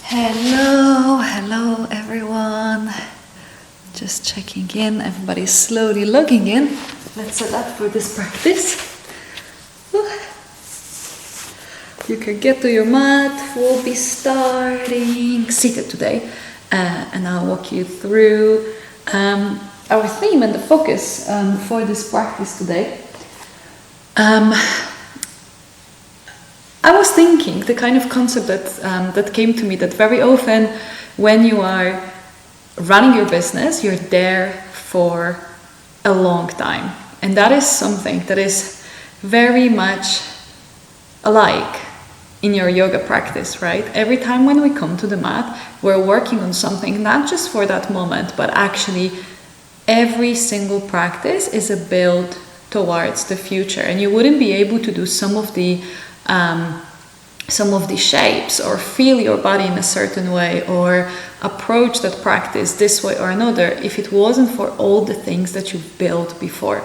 Hello everyone. Just checking in. Everybody's slowly logging in. Let's set up for this practice. You can get to your mat. We'll be starting seated today, and I'll walk you through our theme and the focus for this practice today. I was thinking the kind of concept that came to me, that very often when you are running your business, you're there for a long time. And that is something that is very much alike in your yoga practice, right? Every time when we come to the mat, we're working on something, not just for that moment, but actually every single practice is a build towards the future. And you wouldn't be able to do some of the shapes or feel your body in a certain way or approach that practice this way or another if it wasn't for all the things that you've built before.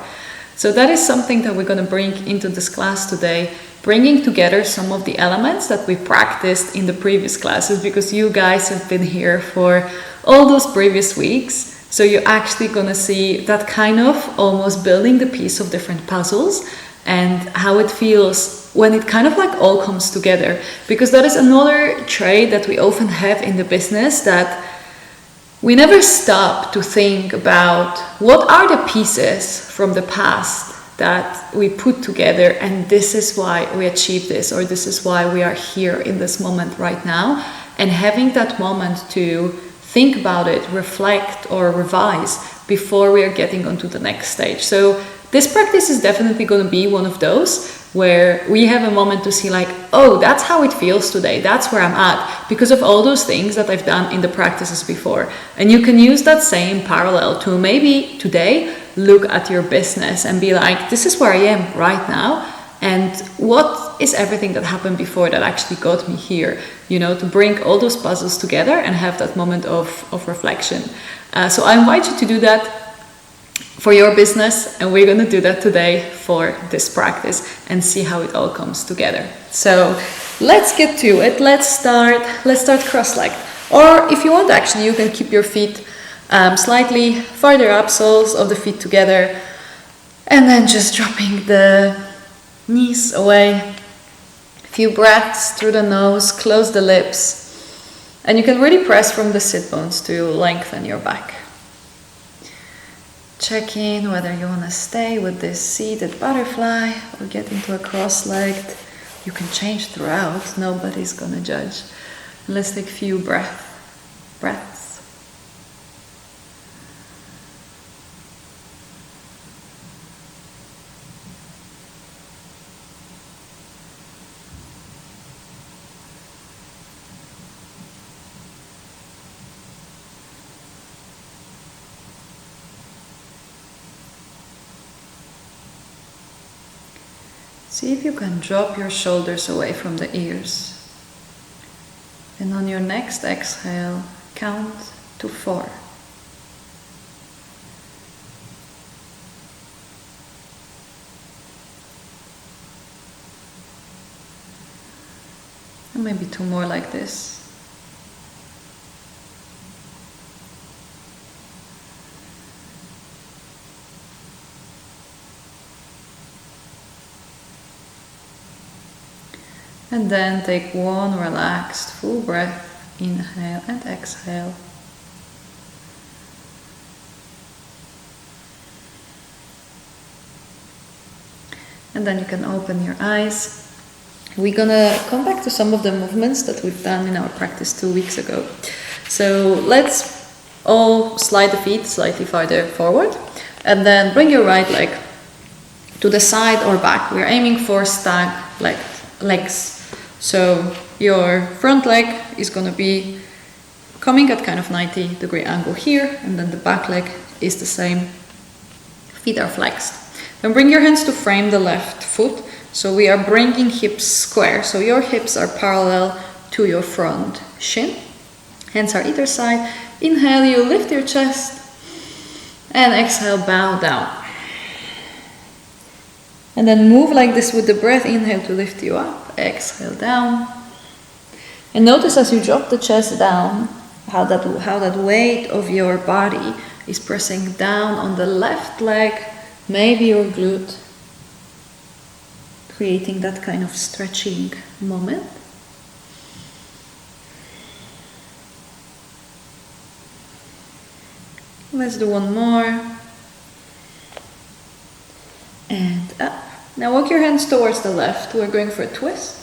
So that is something that we're going to bring into this class today, bringing together some of the elements that we practiced in the previous classes, because you guys have been here for all those previous weeks. So you're actually going to see that kind of almost building the piece of different puzzles and how it feels when it kind of like all comes together. Because that is another trait that we often have in the business, that we never stop to think about what are the pieces from the past that we put together, and this is why we achieved this, or this is why we are here in this moment right now, and having that moment to think about it, reflect or revise before we are getting onto the next stage. So this practice is definitely going to be one of those where we have a moment to see like, oh, that's how it feels today. That's where I'm at because of all those things that I've done in the practices before. And you can use that same parallel to maybe today look at your business and be like, this is where I am right now. And what is everything that happened before that actually got me here? You know, to bring all those puzzles together and have that moment of reflection. So I invite you to do that for your business, and we're going to do that today for this practice and see how it all comes together. So let's get to it. Let's start cross-legged, or if you want, actually you can keep your feet slightly farther up, soles of the feet together, and then just dropping the knees away. A few breaths through the nose, close the lips, and you can really press from the sit bones to lengthen your back. Check in whether you want to stay with this seated butterfly or get into a cross-legged. You can change throughout, nobody's going to judge. And let's take a few breaths. See if you can drop your shoulders away from the ears. And on your next exhale, count to 4. And maybe 2 more like this. And then take 1 relaxed full breath, inhale and exhale. And then you can open your eyes. We're gonna come back to some of the movements that we've done in our practice 2 weeks ago. So let's all slide the feet slightly farther forward, and then bring your right leg to the side or back. We're aiming for stag legs. So your front leg is going to be coming at kind of 90-degree angle here, and then the back leg is the same. Feet are flexed. Then bring your hands to frame the left foot. So we are bringing hips square. So your hips are parallel to your front shin. Hands are either side. Inhale, you lift your chest, and exhale, bow down. And then move like this with the breath. Inhale to lift you up. Exhale down. And notice as you drop the chest down, how that weight of your body is pressing down on the left leg, maybe your glute, creating that kind of stretching moment. Let's do one more. And up. Now walk your hands towards the left. We're going for a twist.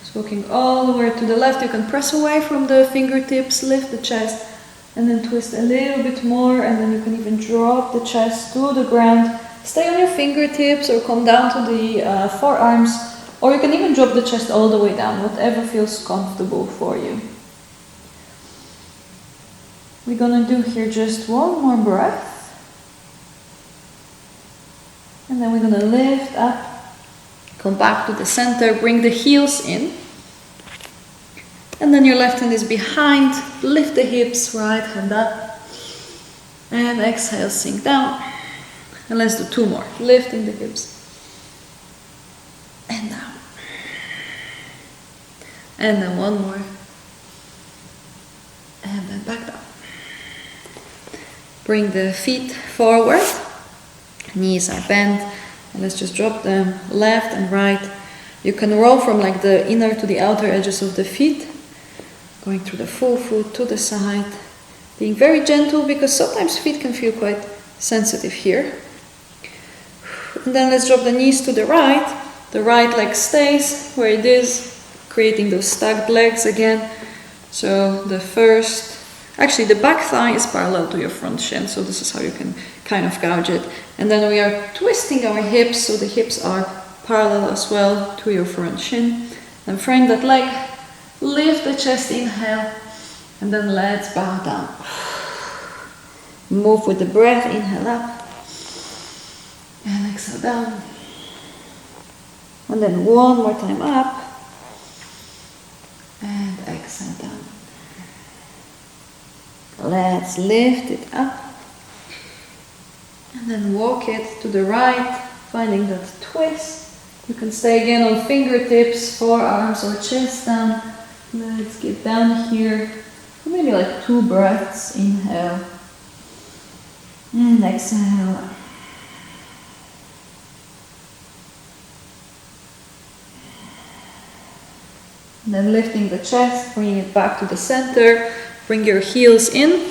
So walking all the way to the left. You can press away from the fingertips, lift the chest, and then twist a little bit more, and then you can even drop the chest to the ground. Stay on your fingertips or come down to the forearms, or you can even drop the chest all the way down, whatever feels comfortable for you. We're gonna do here just one more breath. And then we're gonna lift up, come back to the center, bring the heels in. And then your left hand is behind, lift the hips, right hand up. And exhale, sink down. And let's do two more, lifting the hips. And down. And then one more. And then back down. Bring the feet forward. Knees are bent, and let's just drop them left and right. You can roll from like the inner to the outer edges of the feet, going through the full foot to the side, being very gentle because sometimes feet can feel quite sensitive here. And then let's drop the knees to the right. The right leg stays where it is, creating those stacked legs again. So actually the back thigh is parallel to your front shin, so this is how you can kind of gouge it. And then we are twisting our hips, so the hips are parallel as well to your front shin. And frame that leg, lift the chest, inhale, and then let's bow down. Move with the breath, inhale up, and exhale down. And then one more time up, and exhale down. Let's lift it up. And then walk it to the right, finding that twist. You can stay again on fingertips, forearms or chest down. Let's get down here. Maybe like 2 breaths. Inhale. And exhale. And then lifting the chest, bringing it back to the center. Bring your heels in.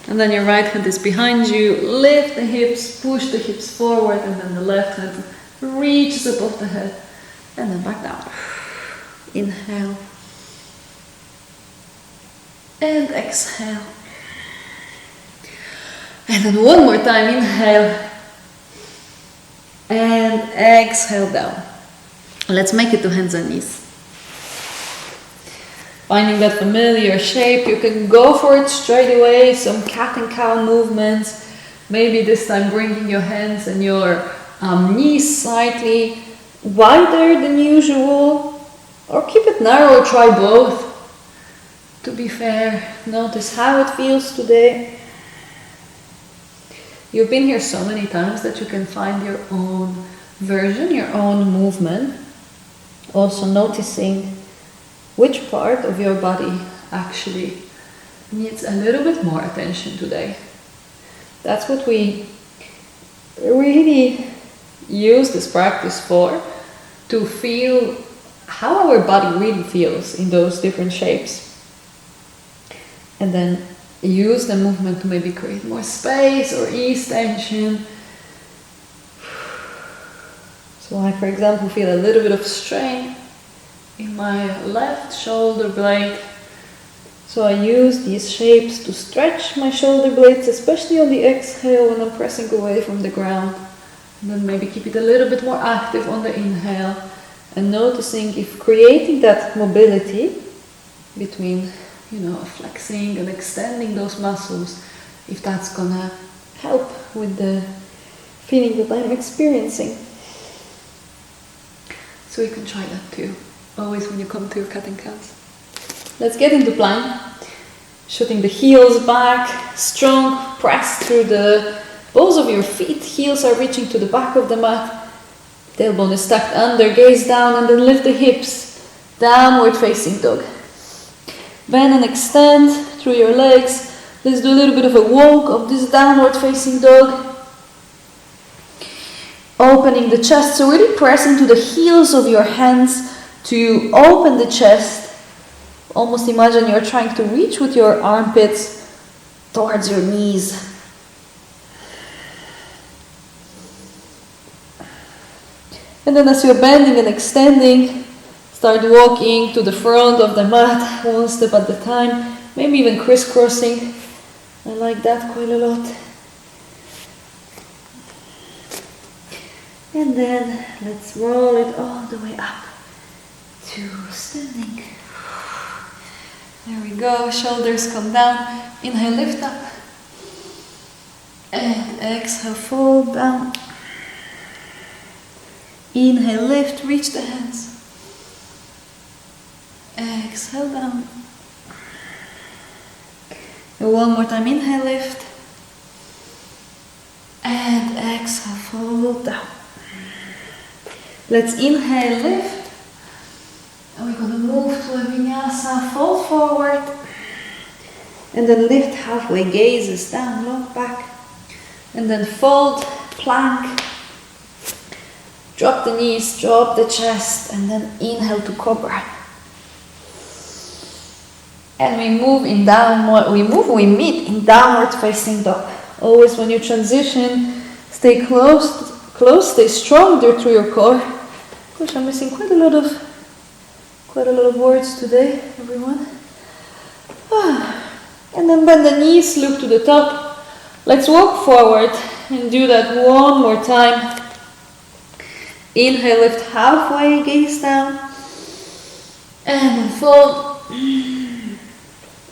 And then your right hand is behind you. Lift the hips, push the hips forward, and then the left hand reaches above the head. And then back down. Inhale. And exhale. And then one more time, inhale. And exhale down. Let's make it to hands and knees. Finding that familiar shape, you can go for it straight away, some cat and cow movements. Maybe this time bringing your hands and your knees slightly wider than usual, or keep it narrow, try both. To be fair, notice how it feels today. You've been here so many times that you can find your own version, your own movement. Also noticing which part of your body actually needs a little bit more attention today. That's what we really use this practice for, to feel how our body really feels in those different shapes. And then use the movement to maybe create more space or ease tension. So I, for example, feel a little bit of strain in my left shoulder blade. So I use these shapes to stretch my shoulder blades, especially on the exhale when I'm pressing away from the ground. And then maybe keep it a little bit more active on the inhale, and noticing if creating that mobility between, flexing and extending those muscles, if that's gonna help with the feeling that I'm experiencing. So you can try that too, always when you come to your cat and cows. Let's get into plank. Shooting the heels back, strong press through the balls of your feet. Heels are reaching to the back of the mat. Tailbone is tucked under, gaze down, and then lift the hips. Downward facing dog. Bend and extend through your legs. Let's do a little bit of a walk of this downward facing dog. Opening the chest, so really press into the heels of your hands to open the chest. Almost imagine you're trying to reach with your armpits towards your knees. And then as you're bending and extending, start walking to the front of the mat, one step at a time, maybe even crisscrossing. I like that quite a lot. And then let's roll it all the way up to standing. There we go, shoulders come down. Inhale, lift up. And exhale, fold down. Inhale, lift, reach the hands. Exhale, down. And one more time, inhale, lift. And exhale, fold down. Let's inhale, lift. And we're going to move to a vinyasa, fold forward. And then lift halfway, gazes down, look back. And then fold, plank. Drop the knees, drop the chest, and then inhale to cobra. And we move in downward, we meet in downward facing dog. Always when you transition, stay close, stay strong there through your core. Gosh, I'm missing quite a lot of words today, everyone. And then bend the knees, look to the top. Let's walk forward and do that one more time. Inhale, lift halfway, gaze down. And then fold.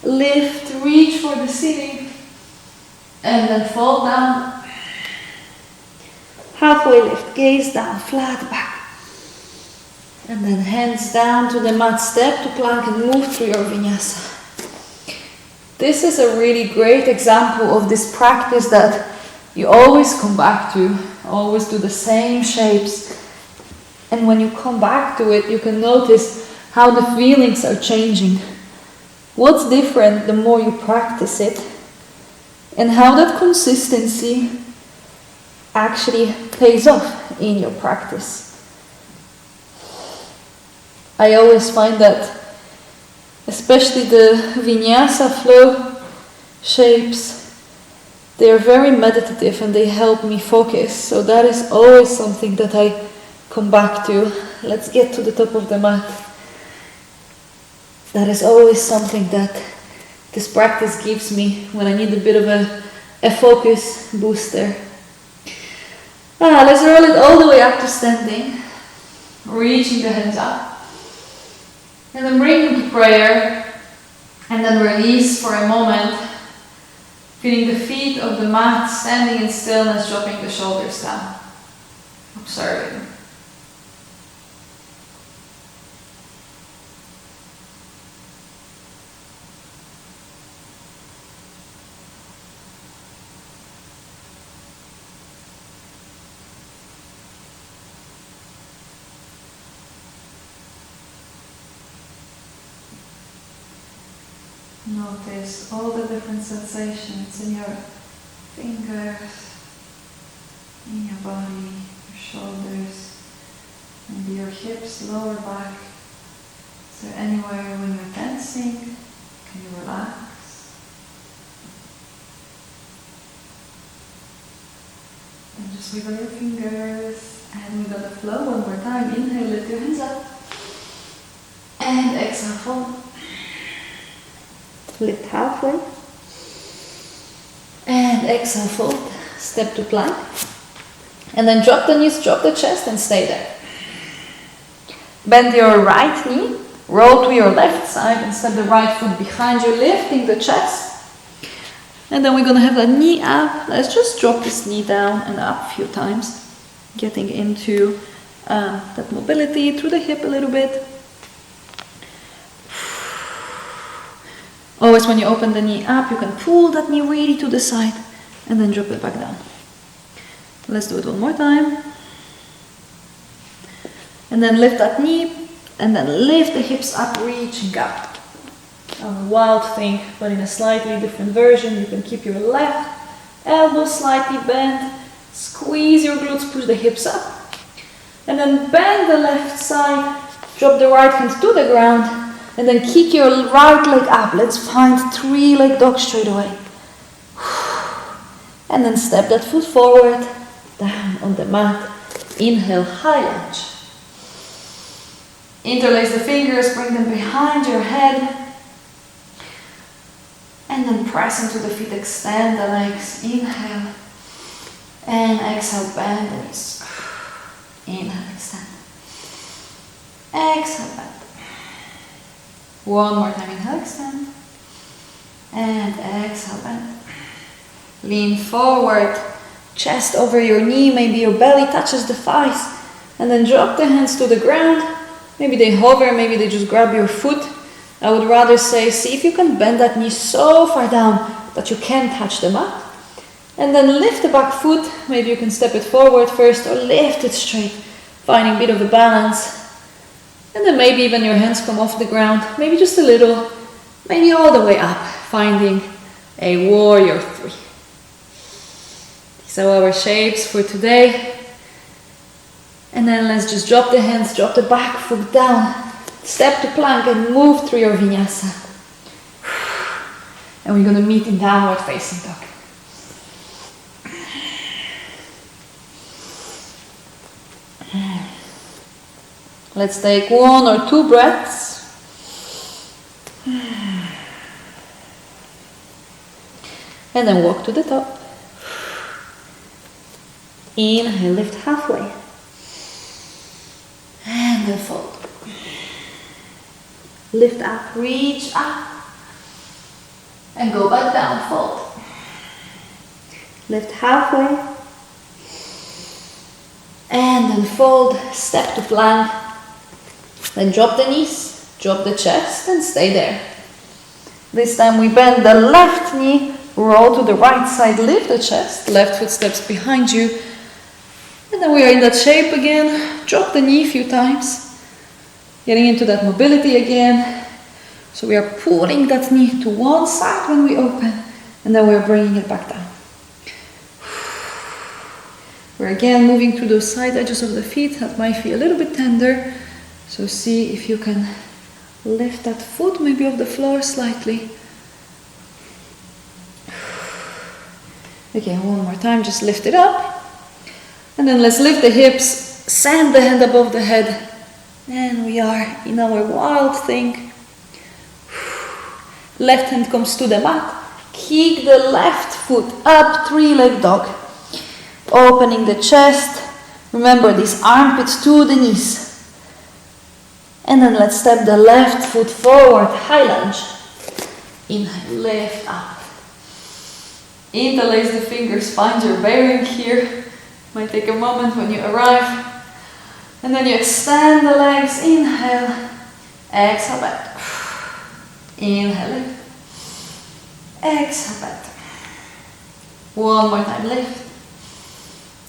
Lift, reach for the ceiling. And then fold down. Halfway lift, gaze down, flat back. And then hands down to the mat, step to plank and move through your vinyasa. This is a really great example of this practice that you always come back to, always do the same shapes. And when you come back to it, you can notice how the feelings are changing. What's different the more you practice it, and how that consistency actually pays off in your practice. I always find that, especially the vinyasa flow shapes, they are very meditative and they help me focus. So that is always something that I come back to. Let's get to the top of the mat. That is always something that this practice gives me when I need a bit of a focus booster. Let's roll it all the way up to standing, reaching the hands up. And then bring them to prayer, and then release for a moment, feeling the feet of the mat, standing in stillness, dropping the shoulders down, observing. Notice all the different sensations in your fingers, in your body, your shoulders, maybe your hips, lower back. Is there anywhere when you're tensing? Can you relax? And just wiggle your fingers, and we got the flow one more time. Inhale, lift your hands up, and exhale, fold. Lift halfway. And exhale, fold. Step to plank. And then drop the knees, drop the chest, and stay there. Bend your right knee. Roll to your left side and step the right foot behind you, lifting the chest. And then we're going to have the knee up. Let's just drop this knee down and up a few times. Getting into that mobility through the hip a little bit. Always when you open the knee up, you can pull that knee really to the side and then drop it back down. Let's do it one more time. And then lift that knee, And then lift the hips up, reaching up. A wild thing, but in a slightly different version. You can keep your left elbow slightly bent. Squeeze your glutes, push the hips up. And then bend the left side. Drop the right hand to the ground. And then kick your right leg up. Let's find 3-leg dog straight away. And then step that foot forward. Down on the mat. Inhale, high lunge. Interlace the fingers, bring them behind your head. And then press into the feet, extend the legs. Inhale. And exhale, bend the knees. Inhale, extend. Exhale, bend. One more time, inhale, extend. And exhale, bend. Lean forward. Chest over your knee, maybe your belly touches the thighs. And then drop the hands to the ground. Maybe they hover, maybe they just grab your foot. I would rather say, see if you can bend that knee so far down that you can touch the mat. And then lift the back foot. Maybe you can step it forward first or lift it straight, finding a bit of a balance. And then maybe even your hands come off the ground, maybe just a little, maybe all the way up, finding a warrior 3. These are our shapes for today. And then let's just drop the hands, drop the back foot down, step to plank and move through your vinyasa. And we're going to meet in downward facing dog. Let's take 1 or 2 breaths. And then walk to the top. Inhale, lift halfway. And then fold. Lift up, reach up. And go back down, fold. Lift halfway. And then fold, step to plank. Then drop the knees, drop the chest and stay there. This time we bend the left knee, roll to the right side, lift the chest, left foot steps behind you. And then we are in that shape again. Drop the knee a few times. Getting into that mobility again. So we are pulling that knee to one side when we open. And then we are bringing it back down. We're again moving through those side edges of the feet. That might feel a little bit tender. So see if you can lift that foot maybe off the floor slightly. Again, one more time, just lift it up. And then let's lift the hips, send the hand above the head. And we are in our wild thing. Left hand comes to the mat. Kick the left foot up, 3-leg dog. Opening the chest. Remember these armpits to the knees. And then let's step the left foot forward, high lunge. Inhale, lift up. Interlace the fingers, find your bearing here. Might take a moment when you arrive. And then you extend the legs, inhale. Exhale, back. Inhale, lift. Exhale, back. One more time, lift.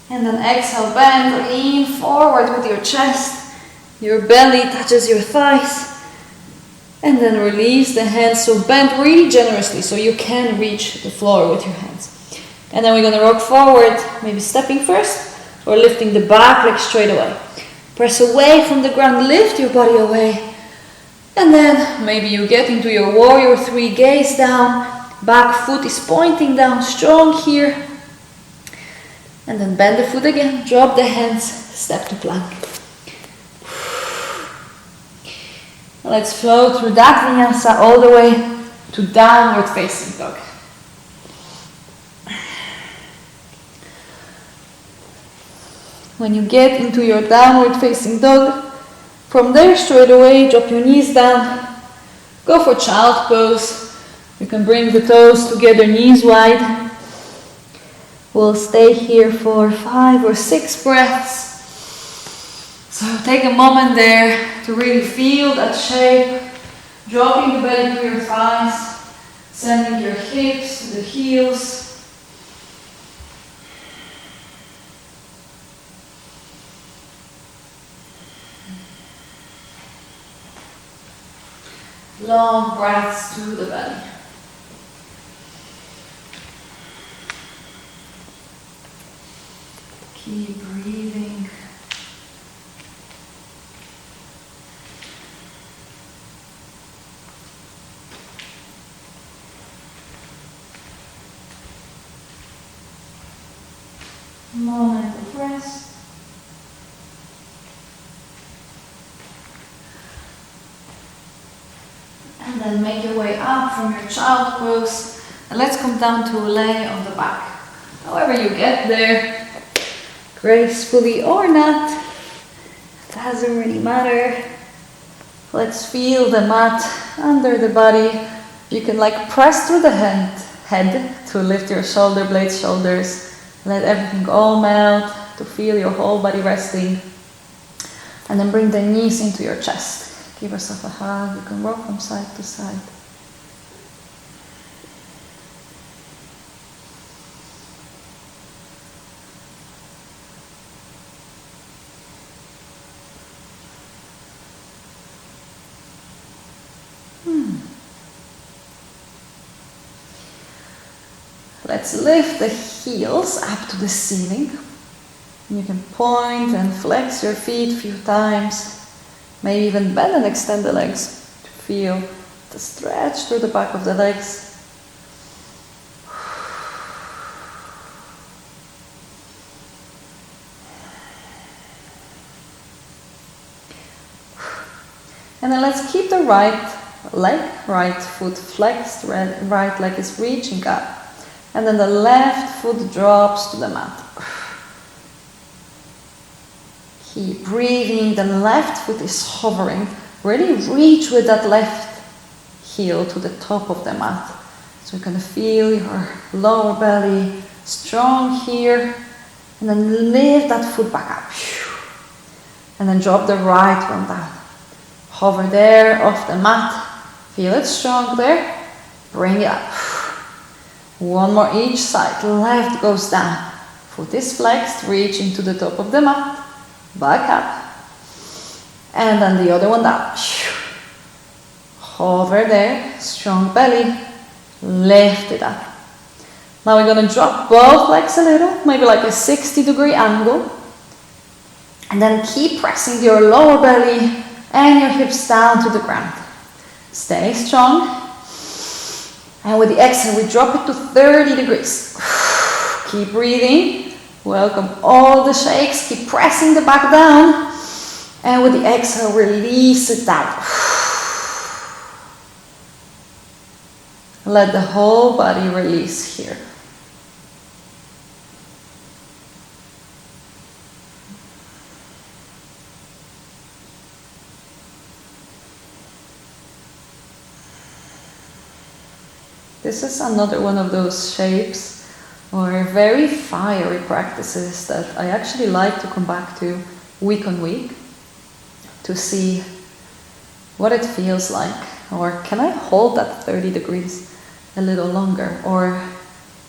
And then exhale, bend, lean forward with your chest. Your belly touches your thighs. And then release the hands. So bend really generously so you can reach the floor with your hands. And then we're going to rock forward, maybe stepping first or lifting the back leg straight away. Press away from the ground, lift your body away. And then maybe you get into your warrior 3, gaze down. Back foot is pointing down, strong here. And then bend the foot again, drop the hands, step to plank. Let's flow through that vinyasa all the way to downward facing dog. When you get into your downward facing dog, from there straight away drop your knees down. Go for child pose. You can bring the toes together, knees wide. We'll stay here for 5 or 6 breaths. So take a moment there to really feel that shape, dropping the belly to your thighs, sending your hips to the heels. Long breaths through the belly. Keep breathing. Moment of rest. And then make your way up from your child pose. And let's come down to lay on the back. However you get there, gracefully or not, it doesn't really matter. Let's feel the mat under the body. You can like press through the head to lift your shoulder blades, shoulders. Let everything all melt to feel your whole body resting. And then bring the knees into your chest. Give yourself a hug. You can rock from side to side. Let's lift the heels up to the ceiling. You can point and flex your feet a few times. Maybe even bend and extend the legs to feel the stretch through the back of the legs. And then let's keep the right leg, right foot flexed, right leg is reaching up. And then the left foot drops to the mat. Keep breathing, the left foot is hovering. Really reach with that left heel to the top of the mat. So you're going to feel your lower belly strong here. And then lift that foot back up. And then drop the right one down. Hover there off the mat. Feel it strong there. Bring it up. One more each side. Left goes down. Foot is flexed, reaching to the top of the mat. Back up. And then the other one down. Hover there. Strong belly. Lift it up. Now we're going to drop both legs a little. Maybe like a 60-degree angle. And then keep pressing your lower belly and your hips down to the ground. Stay strong. And with the exhale, we drop it to 30 degrees. Keep breathing. Welcome all the shakes. Keep pressing the back down. And with the exhale, release it down. Let the whole body release here. This is another one of those shapes or very fiery practices that I actually like to come back to week on week to see what it feels like. Or can I hold that 30 degrees a little longer? Or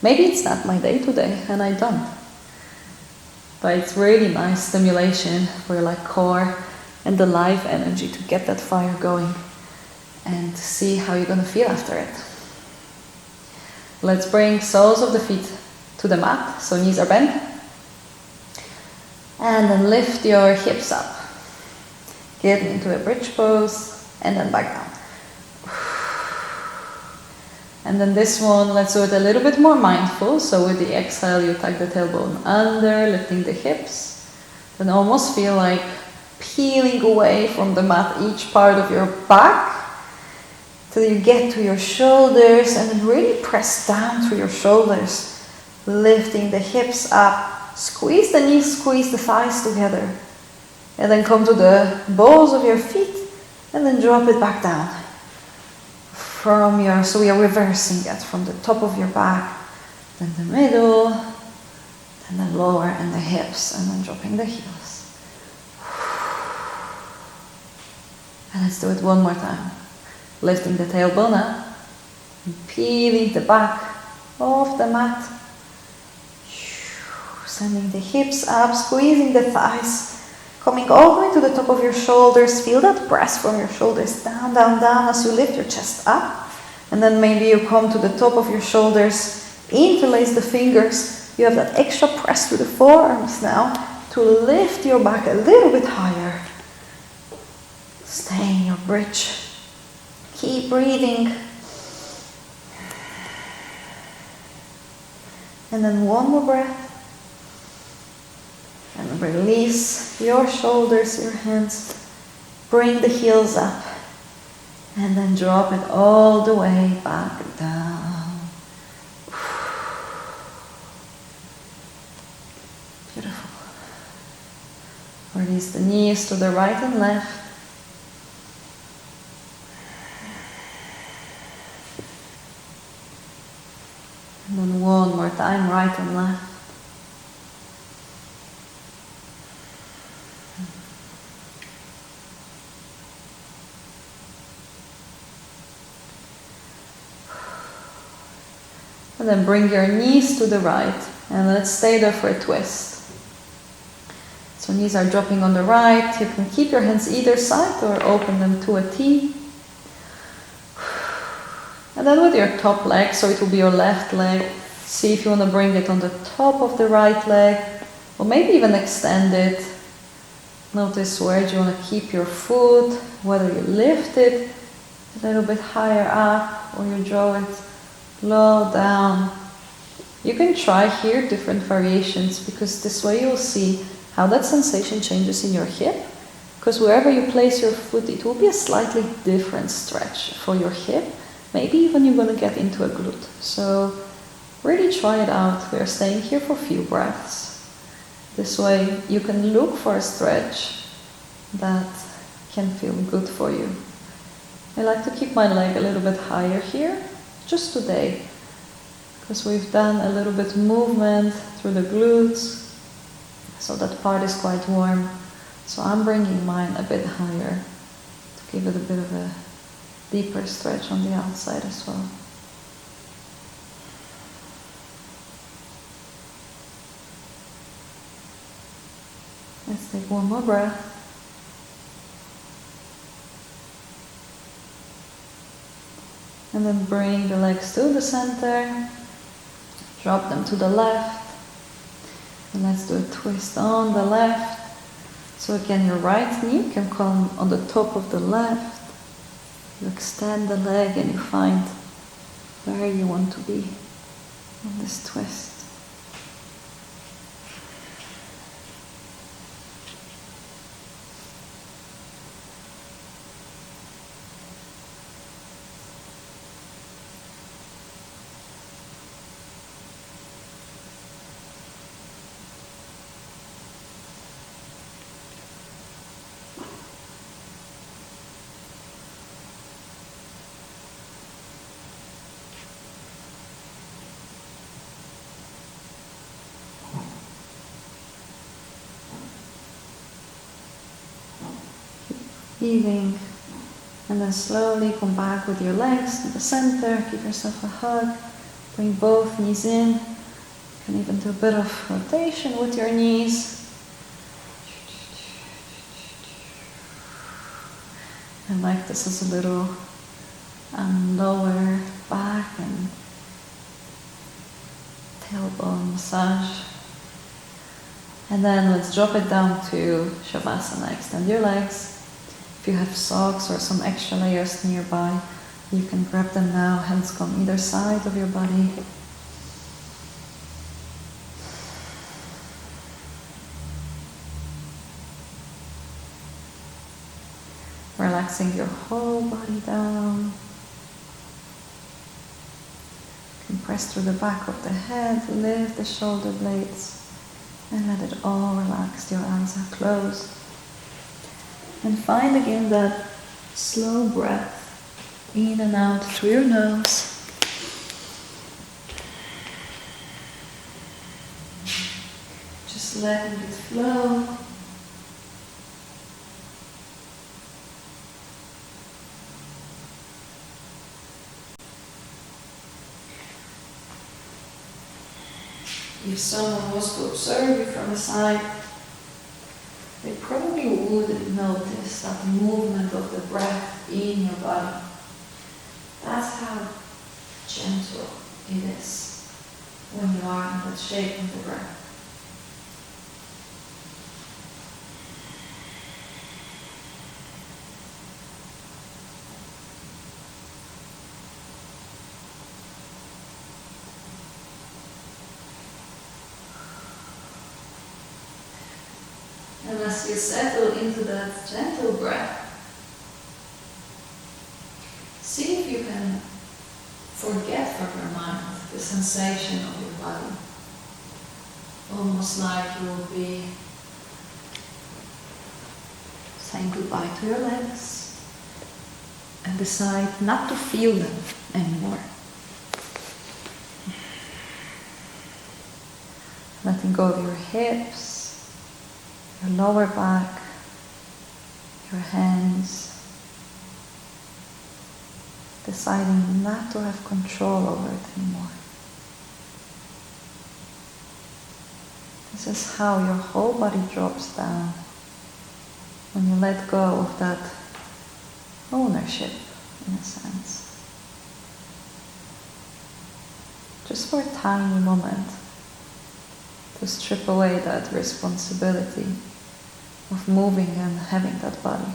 maybe it's not my day today and I don't. But it's really nice stimulation for your like core and the life energy to get that fire going and to see how you're going to feel after it. Let's bring soles of the feet to the mat, so knees are bent. And then lift your hips up. Get into a bridge pose and then back down. And then this one, let's do it a little bit more mindful. So with the exhale, you tuck the tailbone under, lifting the hips. Then almost feel like peeling away from the mat each part of your back. Till you get to your shoulders and then really press down through your shoulders. Lifting the hips up. Squeeze the knees, squeeze the thighs together. And then come to the balls of your feet and then drop it back down. So we are reversing it from the top of your back, then the middle, then the lower and the hips, and then dropping the heels. And let's do it one more time. Lifting the tailbone up, and peeling the back off the mat. Sending the hips up, squeezing the thighs. Coming all the way to the top of your shoulders. Feel that press from your shoulders down, down, down as you lift your chest up. And then maybe you come to the top of your shoulders, interlace the fingers. You have that extra press through the forearms now to lift your back a little bit higher. Stay in your bridge. Keep breathing. And then one more breath. And release your shoulders, your hands. Bring the heels up. And then drop it all the way back down. Beautiful. Release the knees to the right and left. And then one more time, right and left. And then bring your knees to the right and let's stay there for a twist. So knees are dropping on the right. You can keep your hands either side or open them to a T. And then with your top leg, so it will be your left leg, see if you want to bring it on the top of the right leg or maybe even extend it. Notice where you want to keep your foot, whether you lift it a little bit higher up or you draw it low down. You can try here different variations because this way you'll see how that sensation changes in your hip, because wherever you place your foot it will be a slightly different stretch for your hip. Maybe even you're going to get into a glute. So really try it out. We are staying here for a few breaths. This way you can look for a stretch that can feel good for you. I like to keep my leg a little bit higher here. Just today, because we've done a little bit movement through the glutes, so that part is quite warm. So I'm bringing mine a bit higher to give it a bit of a deeper stretch on the outside as well. Let's take one more breath. And then bring the legs to the center, drop them to the left, and let's do a twist on the left. So again, your right knee can come on the top of the left. You extend the leg and you find where you want to be on this twist. Heaving, and then slowly come back with your legs to the center. Give yourself a hug. Bring both knees in. You can even do a bit of rotation with your knees. And like this is a little lower back and tailbone massage. And then let's drop it down to Shavasana. Extend your legs. If you have socks or some extra layers nearby, you can grab them now. Hands come either side of your body. Relaxing your whole body down. Compress through the back of the head, lift the shoulder blades, and let it all relax. Your eyes are closed. And find again that slow breath in and out through your nose. Just letting it flow. If someone was to observe you from the side, you probably would notice that movement of the breath in your body. That's how gentle it is when you are in that shape of the breath. And as you settle into that gentle breath, see if you can forget from your mind the sensation of your body. Almost like you will be saying goodbye to your legs and decide not to feel them anymore. Letting go of your hips, your lower back, your hands, deciding not to have control over it anymore. This is how your whole body drops down when you let go of that ownership, in a sense. Just for a tiny moment, to strip away that responsibility of moving and having that body.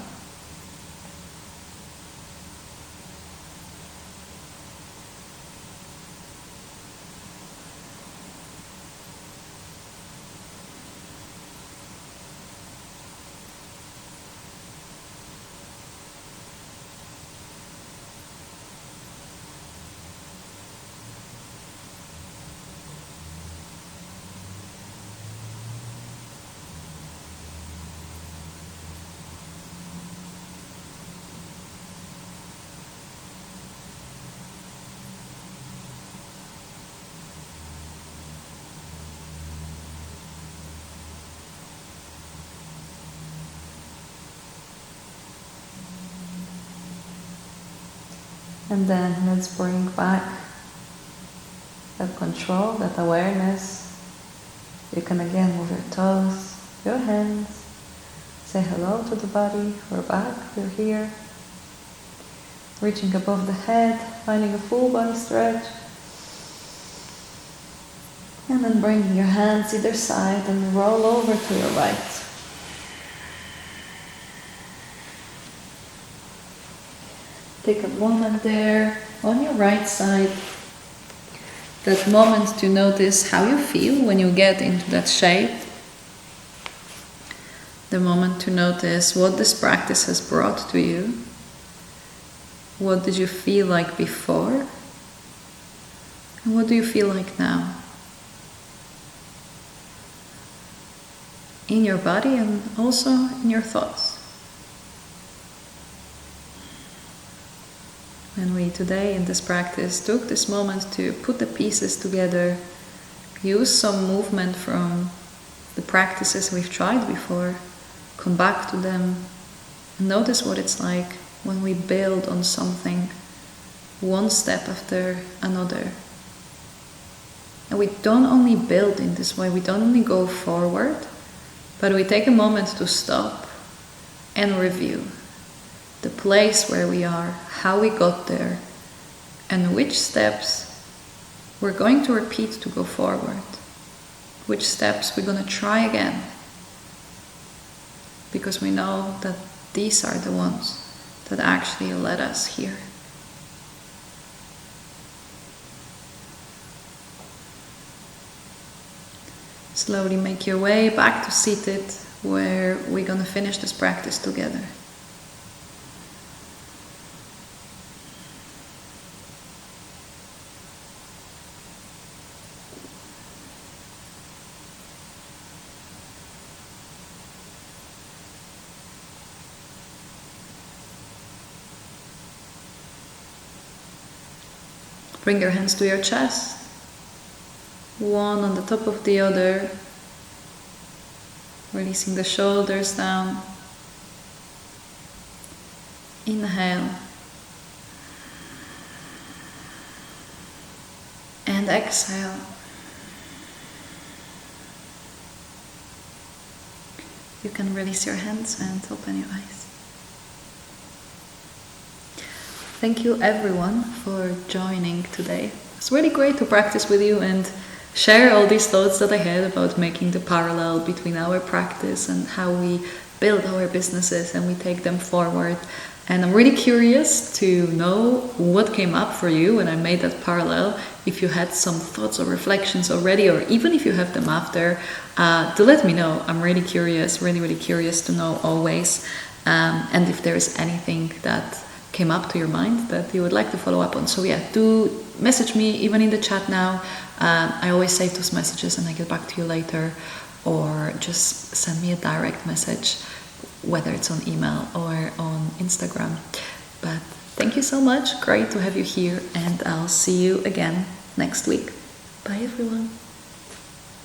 And then let's bring back that control, that awareness. You can again move your toes, your hands, say hello to the body. We're back, we're here. Reaching above the head, finding a full body stretch. And then bringing your hands either side and roll over to your right. Take a moment there on your right side. That moment to notice how you feel when you get into that shape. The moment to notice what this practice has brought to you. What did you feel like before? And what do you feel like now? In your body and also in your thoughts. And we today in this practice took this moment to put the pieces together, use some movement from the practices we've tried before, come back to them, and notice what it's like when we build on something one step after another. And we don't only build in this way, we don't only go forward, but we take a moment to stop and review the place where we are, how we got there, and which steps we're going to repeat to go forward, which steps we're going to try again, because we know that these are the ones that actually led us here. Slowly make your way back to seated, where we're going to finish this practice together. Bring your hands to your chest, one on the top of the other, releasing the shoulders down. Inhale and exhale. you can release your hands and open your eyes. Thank you everyone for joining today. It's really great to practice with you and share all these thoughts that I had about making the parallel between our practice and how we build our businesses and we take them forward. And I'm really curious to know what came up for you when I made that parallel. If you had some thoughts or reflections already, or even if you have them after, to let me know. I'm really curious, really curious to know always. And if there is anything that came up to your mind that you would like to follow up on. So yeah, do message me even in the chat now. I always save those messages and I get back to you later, or just send me a direct message, whether it's on email or on Instagram. But thank you so much. Great to have you here, and I'll see you again next week. Bye everyone.